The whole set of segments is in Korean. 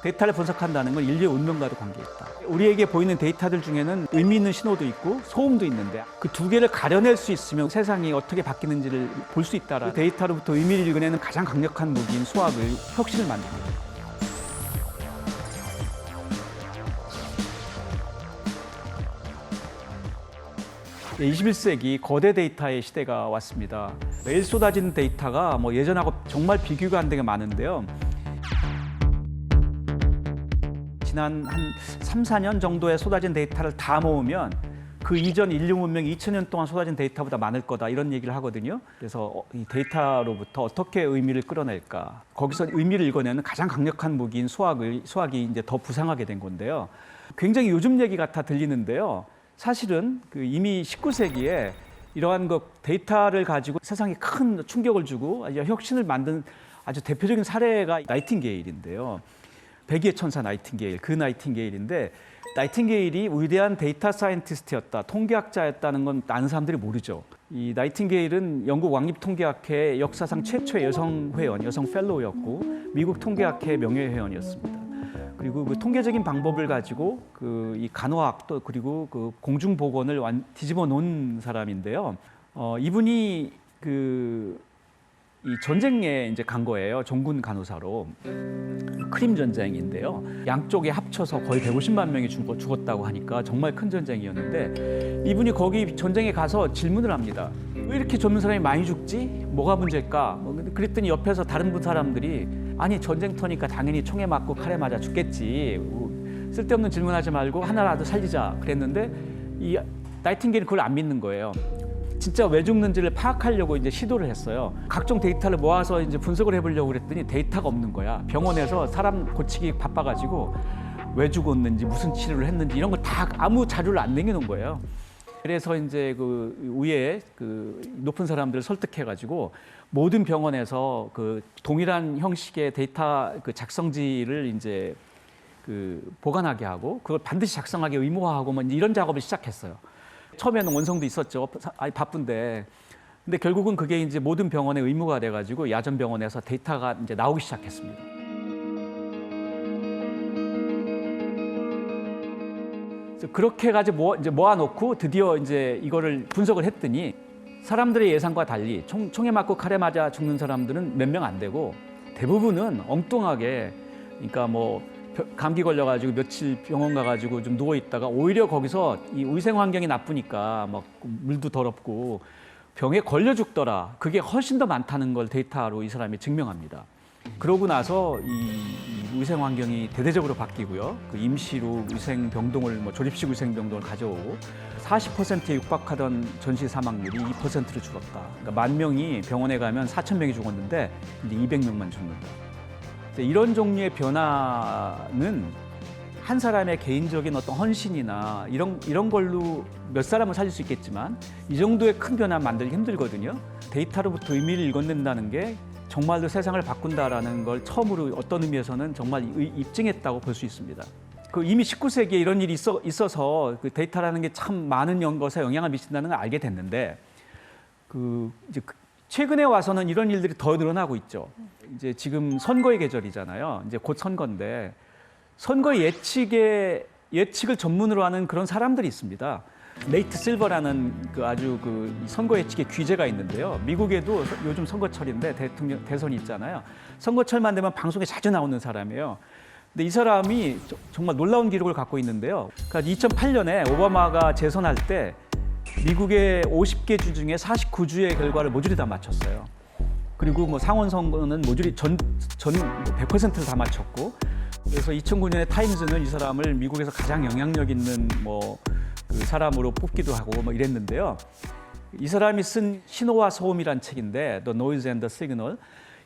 데이터를 분석한다는 건 인류의 운명과도 관계있다. 우리에게 보이는 데이터들 중에는 의미 있는 신호도 있고 소음도 있는데 그 두 개를 가려낼 수 있으면 세상이 어떻게 바뀌는지를 볼 수 있다라는 데이터로부터 의미를 읽어내는 가장 강력한 무기인 수학을 혁신을 만든 거예요. 21세기 거대 데이터의 시대가 왔습니다. 매일 쏟아지는 데이터가 예전하고 정말 비교가 안 되게 많은데요. 지난 한 3, 4년 정도에 쏟아진 데이터를 다 모으면 그 이전 인류 문명이 2000년 동안 쏟아진 데이터보다 많을 거다 이런 얘기를 하거든요. 그래서 이 데이터로부터 어떻게 의미를 끌어낼까? 거기서 의미를 읽어내는 가장 강력한 무기인 수학이 이제 더 부상하게 된 건데요. 굉장히 요즘 얘기 같아 들리는데요. 사실은 이미 19세기에 이러한 데이터를 가지고 세상에 큰 충격을 주고 혁신을 만든 아주 대표적인 사례가 나이팅게일인데요. 백의의 천사 나이팅게일, 그 나이팅게일인데 나이팅게일이 위대한 데이터 사이언티스트였다, 통계학자였다는 건 아는 사람들이 모르죠. 이 나이팅게일은 영국 왕립통계학회 역사상 최초의 여성 회원, 여성 펠로우였고 미국 통계학회 명예회원이었습니다. 그리고 그 통계적인 방법을 가지고 이 간호학 또 그리고 그 공중보건을 뒤집어 놓은 사람인데요. 이분이 이 전쟁에 이제 간 거예요. 종군 간호사로. 크림 전쟁인데요. 양쪽에 합쳐서 거의 150만 명이 죽었다고 하니까 정말 큰 전쟁이었는데 이분이 거기 전쟁에 가서 질문을 합니다. 왜 이렇게 젊은 사람이 많이 죽지? 뭐가 문제일까? 그랬더니 옆에서 다른 사람들이 아니 전쟁터니까 당연히 총에 맞고 칼에 맞아 죽겠지. 쓸데없는 질문하지 말고 하나라도 살리자 그랬는데 이 나이팅게일은 그걸 안 믿는 거예요. 진짜 왜 죽는지를 파악하려고 이제 시도를 했어요. 각종 데이터를 모아서 이제 분석을 해보려고 그랬더니 데이터가 없는 거야. 병원에서 사람 고치기 바빠가지고 왜 죽었는지 무슨 치료를 했는지 이런 걸 다 아무 자료를 안 남겨놓은 거예요. 그래서 이제 위에 높은 사람들을 설득해가지고 모든 병원에서 동일한 형식의 데이터 작성지를 이제 보관하게 하고 그걸 반드시 작성하게 의무화하고 이런 작업을 시작했어요. 처음에는 원성도 있었죠. 바쁜데. 근데 결국은 그게 이제 모든 병원의 의무가 돼가지고 야전 병원에서 데이터가 이제 나오기 시작했습니다. 그렇게 해가지고 이제 모아놓고 드디어 이제 이거를 분석을 했더니 사람들의 예상과 달리 총에 맞고 칼에 맞아 죽는 사람들은 몇 명 안 되고 대부분은 엉뚱하게 그러니까 감기 걸려가지고 며칠 병원 가가지고 좀 누워 있다가 오히려 거기서 이 위생 환경이 나쁘니까 물도 더럽고 병에 걸려 죽더라. 그게 훨씬 더 많다는 걸 데이터로 이 사람이 증명합니다. 그러고 나서 이 위생 환경이 대대적으로 바뀌고요. 임시로 위생 병동을 조립식 위생 병동을 가져오고 40%에 육박하던 전시 사망률이 2%로 줄었다. 그러니까 10,000명이 병원에 가면 4,000명이 죽었는데 이제 200명만 죽는다. 이런 종류의 변화는 한 사람의 개인적인 어떤 헌신이나 이런 걸로 몇 사람을 살릴 수 있겠지만 이 정도의 큰 변화 만들기 힘들거든요. 데이터로부터 의미를 읽어낸다는 게 정말로 세상을 바꾼다라는 걸 처음으로 어떤 의미에서는 정말 입증했다고 볼 수 있습니다. 이미 19세기에 이런 일이 있어서 데이터라는 게 참 많은 것에 영향을 미친다는 걸 알게 됐는데 이제 최근에 와서는 이런 일들이 더 늘어나고 있죠. 이제 지금 선거의 계절이잖아요. 이제 곧 선거인데 선거 예측을 전문으로 하는 그런 사람들이 있습니다. 네이트 실버라는 아주 선거 예측의 귀재가 있는데요. 미국에도 요즘 선거철인데 대선이 있잖아요. 선거철만 되면 방송에 자주 나오는 사람이에요. 근데 이 사람이 정말 놀라운 기록을 갖고 있는데요. 그러니까 2008년에 오바마가 재선할 때 미국의 50개 주 중에 49주의 결과를 모조리 다 맞췄어요. 그리고 상원 선거는 모조리 전 100%를 다 맞췄고, 그래서 2009년에 타임즈는 이 사람을 미국에서 가장 영향력 있는 사람으로 뽑기도 하고 이랬는데요. 이 사람이 쓴 신호와 소음이란 책인데 The Noise and the Signal,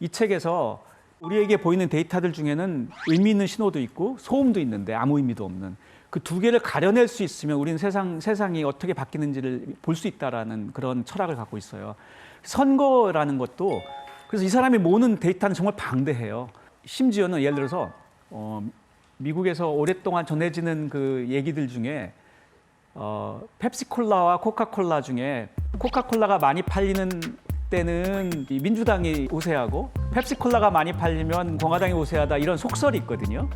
이 책에서 우리에게 보이는 데이터들 중에는 의미 있는 신호도 있고 소음도 있는데 아무 의미도 없는 그 두 개를 가려낼 수 있으면 우리는 세상이 어떻게 바뀌는지를 볼 수 있다라는 그런 철학을 갖고 있어요. 선거라는 것도 그래서 이 사람이 모으는 데이터는 정말 방대해요. 심지어는 예를 들어서 미국에서 오랫동안 전해지는 얘기들 중에 펩시콜라와 코카콜라 중에 코카콜라가 많이 팔리는 때는 이 민주당이 우세하고 펩시콜라가 많이 팔리면 공화당이 우세하다 이런 속설이 있거든요.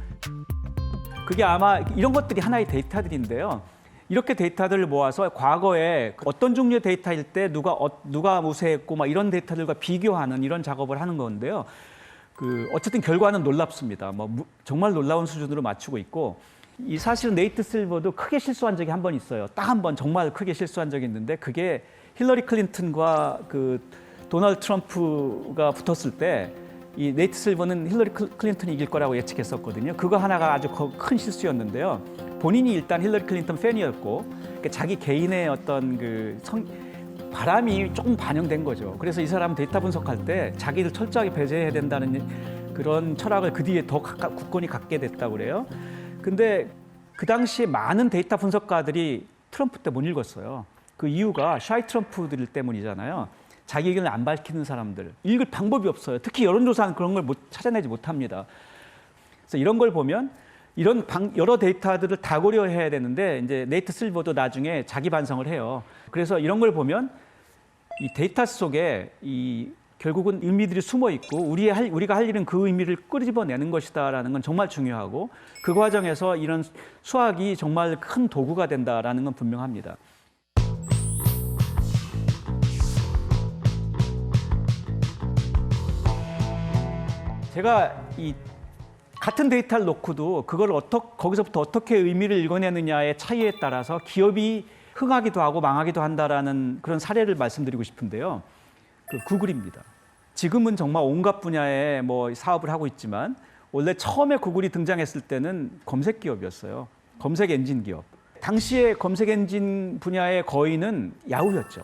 그게 아마 이런 것들이 하나의 데이터들인데요. 이렇게 데이터들을 모아서 과거에 어떤 종류의 데이터일 때 누가 우세했고 막 이런 데이터들과 비교하는 이런 작업을 하는 건데요. 어쨌든 결과는 놀랍습니다. 정말 놀라운 수준으로 맞추고 있고, 이 사실은 네이트 실버도 크게 실수한 적이 한 번 있어요. 딱 한 번 정말 크게 실수한 적이 있는데, 그게 힐러리 클린턴과 도널드 트럼프가 붙었을 때 이 네이트 실버는 힐러리 클린턴이 이길 거라고 예측했었거든요. 그거 하나가 아주 큰 실수였는데요. 본인이 일단 힐러리 클린턴 팬이었고, 그러니까 자기 개인의 어떤 바람이 조금 반영된 거죠. 그래서 이 사람은 데이터 분석할 때 자기를 철저하게 배제해야 된다는 그런 철학을 그 뒤에 더 굳건히 갖게 됐다고 그래요. 근데 그 당시에 많은 데이터 분석가들이 트럼프 때 못 읽었어요. 그 이유가 샤이 트럼프들 때문이잖아요. 자기 의견을 안 밝히는 사람들. 읽을 방법이 없어요. 특히 여론조사는 그런 걸 찾아내지 못합니다. 그래서 이런 걸 보면 이런 여러 데이터들을 다 고려해야 되는데, 이제 네이트 실버도 나중에 자기 반성을 해요. 그래서 이런 걸 보면 이 데이터 속에 결국은 의미들이 숨어 있고 우리가 할 일은 그 의미를 끄집어내는 것이다라는 건 정말 중요하고, 그 과정에서 이런 수학이 정말 큰 도구가 된다라는 건 분명합니다. 제가 같은 데이터를 놓고도 그걸 거기서부터 어떻게 의미를 읽어내느냐의 차이에 따라서 기업이 흥하기도 하고 망하기도 한다라는 그런 사례를 말씀드리고 싶은데요. 구글입니다. 지금은 정말 온갖 분야의 사업을 하고 있지만, 원래 처음에 구글이 등장했을 때는 검색 기업이었어요. 검색 엔진 기업. 당시에 검색 엔진 분야의 거인은 야후였죠.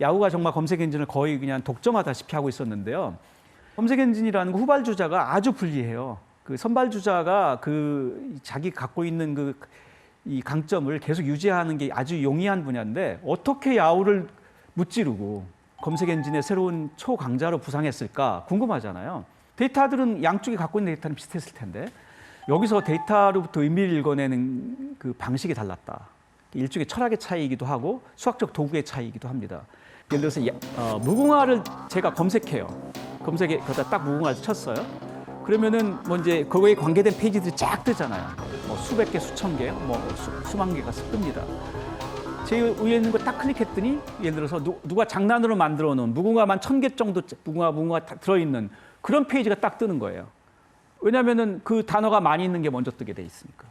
야후가 정말 검색 엔진을 거의 그냥 독점하다시피 하고 있었는데요. 검색 엔진이라는 후발주자가 아주 불리해요. 선발주자가 자기 갖고 있는 이 강점을 계속 유지하는 게 아주 용이한 분야인데, 어떻게 야후를 무찌르고 검색 엔진의 새로운 초강자로 부상했을까 궁금하잖아요. 데이터들은 양쪽이 갖고 있는 데이터는 비슷했을 텐데, 여기서 데이터로부터 의미를 읽어내는 그 방식이 달랐다. 일종의 철학의 차이이기도 하고 수학적 도구의 차이이기도 합니다. 예를 들어서 무궁화를 제가 검색해요. 검색에 거기다 딱 무궁화를 쳤어요. 그러면은 이제 그거에 관계된 페이지들이 쫙 뜨잖아요. 수백 개, 수천 개, 수만 개가 뜹니다. 제 위에 있는 거 딱 클릭했더니, 예를 들어서 누가 장난으로 만들어 놓은 무궁화만 1000개 정도 무궁화 들어있는 그런 페이지가 딱 뜨는 거예요. 왜냐하면은 그 단어가 많이 있는 게 먼저 뜨게 돼 있으니까.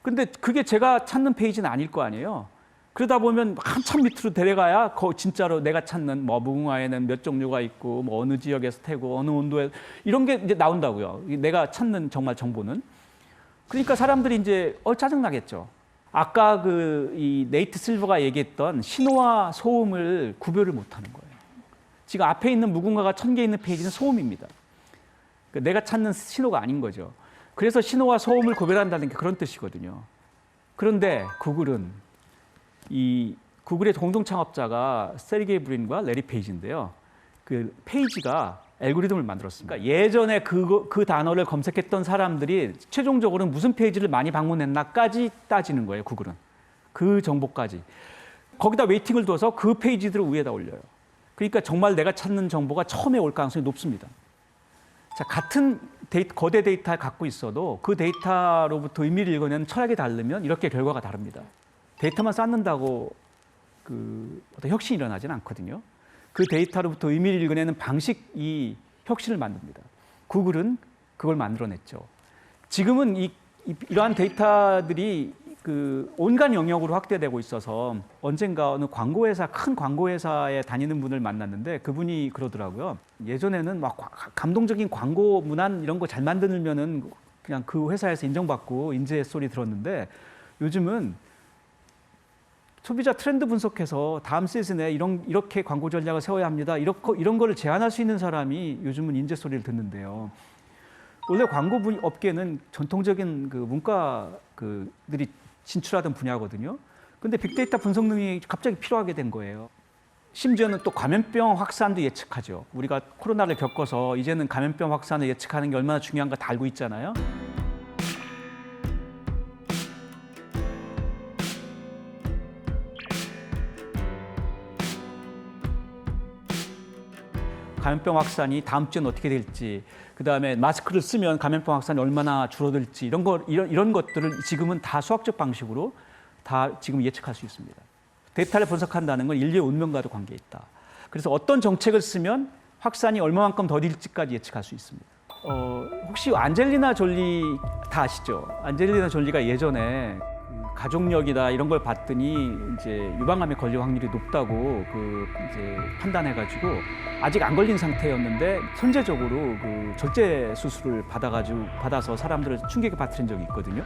근데 그게 제가 찾는 페이지는 아닐 거 아니에요. 그러다 보면 한참 밑으로 데려가야 진짜로 내가 찾는 무궁화에는 몇 종류가 있고 어느 지역에서 태고 어느 온도에 이런 게 이제 나온다고요. 내가 찾는 정말 정보는. 그러니까 사람들이 이제 짜증나겠죠. 아까 이 네이트 실버가 얘기했던 신호와 소음을 구별을 못하는 거예요. 지금 앞에 있는 무궁화가 1000개 있는 페이지는 소음입니다. 그러니까 내가 찾는 신호가 아닌 거죠. 그래서 신호와 소음을 구별한다는 게 그런 뜻이거든요. 그런데 구글의 공동 창업자가 세르게이 브린과 레리 페이지인데요. 그 페이지가 알고리즘을 만들었습니다. 그러니까 예전에 그 단어를 검색했던 사람들이 최종적으로는 무슨 페이지를 많이 방문했나까지 따지는 거예요, 구글은. 그 정보까지. 거기다 웨이팅을 둬서 그 페이지들을 위에다 올려요. 그러니까 정말 내가 찾는 정보가 처음에 올 가능성이 높습니다. 자, 같은 거대 데이터를 갖고 있어도 그 데이터로부터 의미를 읽어내는 철학이 다르면 이렇게 결과가 다릅니다. 데이터만 쌓는다고 어떤 혁신이 일어나지는 않거든요. 그 데이터로부터 의미를 읽어내는 방식이 혁신을 만듭니다. 구글은 그걸 만들어냈죠. 지금은 이러한 데이터들이 온갖 영역으로 확대되고 있어서, 언젠가 어느 큰 광고회사에 다니는 분을 만났는데 그분이 그러더라고요. 예전에는 감동적인 광고 문안 이런 거 잘 만들면은 그냥 그 회사에서 인정받고 인재 소리 들었는데, 요즘은 소비자 트렌드 분석해서 다음 시즌에 이렇게 광고 전략을 세워야 합니다. 이런 거를 제안할 수 있는 사람이 요즘은 인재 소리를 듣는데요. 원래 광고 업계는 전통적인 문과들이 진출하던 분야거든요. 근데 빅데이터 분석 능력이 갑자기 필요하게 된 거예요. 심지어는 또 감염병 확산도 예측하죠. 우리가 코로나를 겪어서 이제는 감염병 확산을 예측하는 게 얼마나 중요한가 다 알고 있잖아요. 감염병 확산이 다음 주에는 어떻게 될지, 그다음에 마스크를 쓰면 감염병 확산이 얼마나 줄어들지 이런 것들을 지금은 다 수학적 방식으로 다 지금 예측할 수 있습니다. 데이터를 분석한다는 건 인류의 운명과도 관계 있다. 그래서 어떤 정책을 쓰면 확산이 얼마만큼 더딜지까지 예측할 수 있습니다. 혹시 안젤리나 졸리 다 아시죠? 안젤리나 졸리가 예전에 가족력이다 이런 걸 봤더니 이제 유방암에 걸릴 확률이 높다고 이제 판단해가지고 아직 안 걸린 상태였는데 선제적으로 절제 수술을 받아서 사람들을 충격에 빠뜨린 적이 있거든요.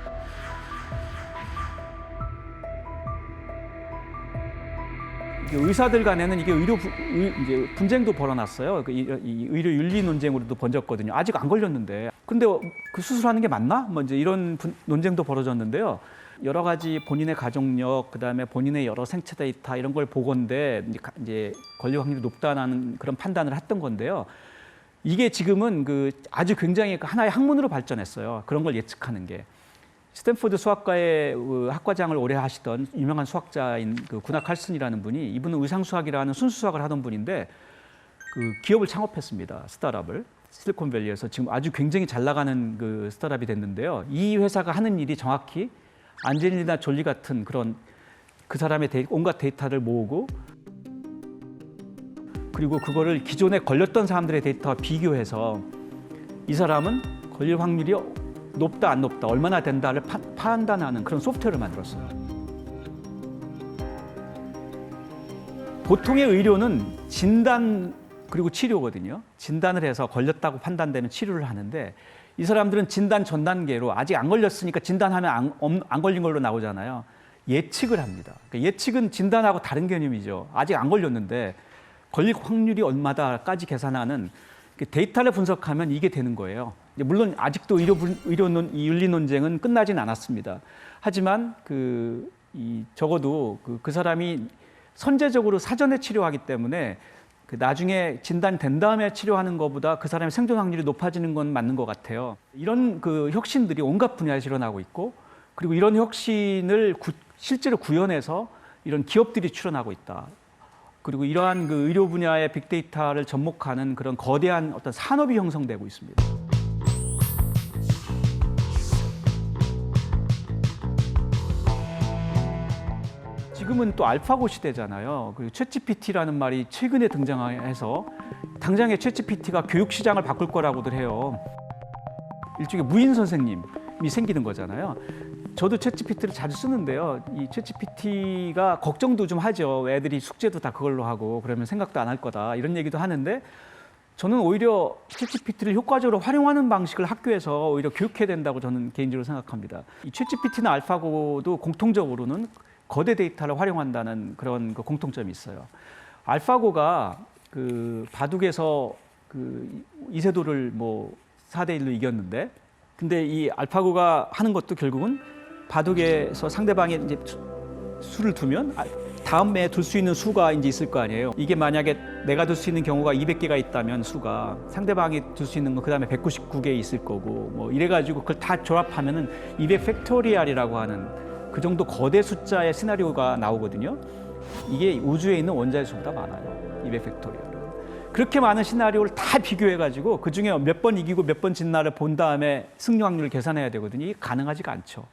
의사들 간에는 이게 이제 분쟁도 벌어났어요. 이 의료 윤리 논쟁으로도 번졌거든요. 아직 안 걸렸는데, 근데 그 수술하는 게 맞나? 뭐 이제 이런 논쟁도 벌어졌는데요. 여러 가지 본인의 가족력, 그다음에 본인의 여러 생체 데이터 이런 걸 보건대 이제 걸릴 확률이 높다는 그런 판단을 했던 건데요. 이게 지금은 아주 굉장히 하나의 학문으로 발전했어요. 그런 걸 예측하는 게. 스탠포드 수학과의 학과장을 오래 하시던 유명한 수학자인 구나 칼슨이라는 분이, 이분은 의상수학이라는 순수수학을 하던 분인데 기업을 창업했습니다. 스타트업을 실리콘밸리에서 지금 아주 굉장히 잘 나가는 스타트업이 됐는데요. 이 회사가 하는 일이 정확히 안젤리나 졸리 같은 그런 그 사람의 온갖 데이터를 모으고, 그리고 그거를 기존에 걸렸던 사람들의 데이터와 비교해서 이 사람은 걸릴 확률이 높다 안 높다 얼마나 된다를 판단하는 그런 소프트웨어를 만들었어요. 보통의 의료는 진단 그리고 치료거든요. 진단을 해서 걸렸다고 판단되면 치료를 하는데, 이 사람들은 진단 전 단계로 아직 안 걸렸으니까 진단하면 안 걸린 걸로 나오잖아요. 예측을 합니다. 그러니까 예측은 진단하고 다른 개념이죠. 아직 안 걸렸는데 걸릴 확률이 얼마다까지 계산하는 데이터를 분석하면 이게 되는 거예요. 물론 아직도 윤리 논쟁은 끝나진 않았습니다. 하지만 적어도 그 사람이 선제적으로 사전에 치료하기 때문에 나중에 진단된 다음에 치료하는 것보다 그 사람의 생존 확률이 높아지는 건 맞는 것 같아요. 이런 혁신들이 온갖 분야에서 일어나고 있고, 그리고 이런 혁신을 실제로 구현해서 이런 기업들이 출현하고 있다. 그리고 이러한 의료 분야의 빅데이터를 접목하는 그런 거대한 어떤 산업이 형성되고 있습니다. 지금은 또 알파고 시대잖아요. 그리고 챗GPT라는 말이 최근에 등장해서 당장에 챗GPT가 교육 시장을 바꿀 거라고들 해요. 일종의 무인 선생님이 생기는 거잖아요. 저도 챗GPT를 자주 쓰는데요. 이 챗GPT가 걱정도 좀 하죠. 애들이 숙제도 다 그걸로 하고 그러면 생각도 안 할 거다 이런 얘기도 하는데, 저는 오히려 챗GPT를 효과적으로 활용하는 방식을 학교에서 오히려 교육해야 된다고 저는 개인적으로 생각합니다. 이 챗GPT나 알파고도 공통적으로는 거대 데이터를 활용한다는 그런 공통점이 있어요. 알파고가 바둑에서 이세돌을 4대1로 이겼는데, 근데 이 알파고가 하는 것도 결국은 바둑에서 상대방이 이제 수를 두면 다음에 둘 수 있는 수가 이제 있을 거 아니에요. 이게 만약에 내가 둘 수 있는 경우가 200개가 있다면 수가, 상대방이 둘 수 있는 거 그다음에 199개 있을 거고 이래가지고 그걸 다 조합하면은 200 팩토리얼이라고 하는 그 정도 거대 숫자의 시나리오가 나오거든요. 이게 우주에 있는 원자의 수보다 많아요. 200 팩토리얼. 그렇게 많은 시나리오를 다 비교해가지고 그 중에 몇 번 이기고 몇 번 진나를 본 다음에 승리 확률을 계산해야 되거든요. 이게 가능하지가 않죠.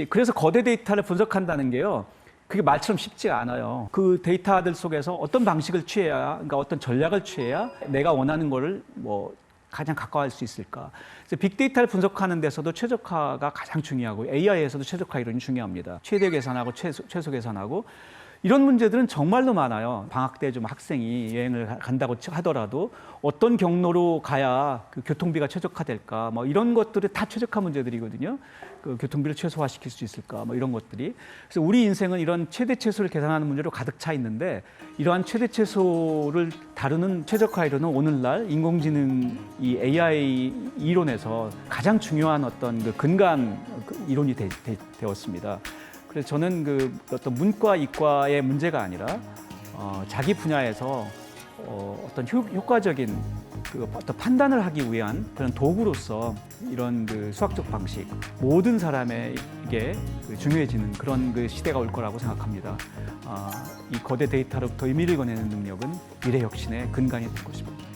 그래서 거대 데이터를 분석한다는 게요, 그게 말처럼 쉽지가 않아요. 그 데이터들 속에서 어떤 방식을 취해야, 그러니까 어떤 전략을 취해야 내가 원하는 거를 가장 가까워할 수 있을까. 그래서 빅데이터를 분석하는 데서도 최적화가 가장 중요하고, AI에서도 최적화 이론이 중요합니다. 최대 계산하고 최소 계산하고, 이런 문제들은 정말로 많아요. 방학 때 좀 학생이 여행을 간다고 하더라도 어떤 경로로 가야 교통비가 최적화될까, 이런 것들이 다 최적화 문제들이거든요. 교통비를 최소화시킬 수 있을까, 이런 것들이. 그래서 우리 인생은 이런 최대 최소를 계산하는 문제로 가득 차 있는데, 이러한 최대 최소를 다루는 최적화 이론은 오늘날 인공지능 이 AI 이론에서 가장 중요한 어떤 근간 이론이 되었습니다. 그래서 저는 어떤 문과, 이과의 문제가 아니라 자기 분야에서 어떤 효과적인 그 어떤 판단을 하기 위한 그런 도구로서 이런 그 수학적 방식 모든 사람에게 그 중요해지는 그런 그 시대가 올 거라고 생각합니다. 이 거대 데이터로부터 의미를 꺼내는 능력은 미래 혁신의 근간이 될 것입니다.